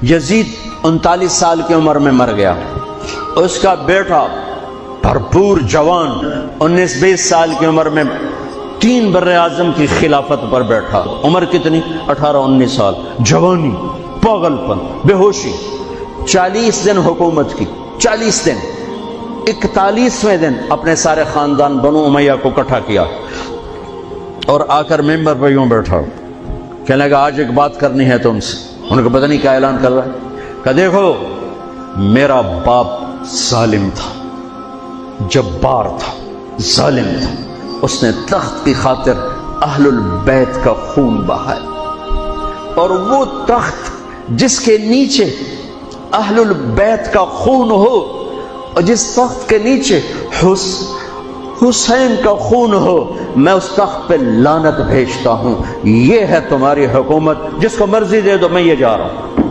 یزید 39 سال کی عمر میں مر گیا، اس کا بیٹا بھرپور جوان 19-20 سال کی عمر میں 3 بر اعظم کی خلافت پر بیٹھا۔ عمر کتنی؟ 18-19 سال، جوانی، پاگل پن، بے ہوشی۔ 40 دن حکومت کی، 40 دن۔ 41ویں دن اپنے سارے خاندان بنو امیہ کو اکٹھا کیا اور آ کر ممبر پہ یوں بیٹھا، کہنے لگا آج ایک بات کرنی ہے تم سے۔ انہوں نے کہا پتہ نہیں کیا اعلان کر رہا ہے؟ کہ دیکھو میرا باپ ظالم تھا، جبار تھا، ظالم تھا، اس نے تخت کی خاطر اہل البیت کا خون بہایا، اور وہ تخت جس کے نیچے اہل البیت کا خون ہو اور جس تخت کے نیچے حسین کا خون ہو، میں اس تخت پہ لعنت بھیجتا ہوں۔ یہ ہے تمہاری حکومت، جس کو مرضی دے دو، میں یہ جا رہا ہوں۔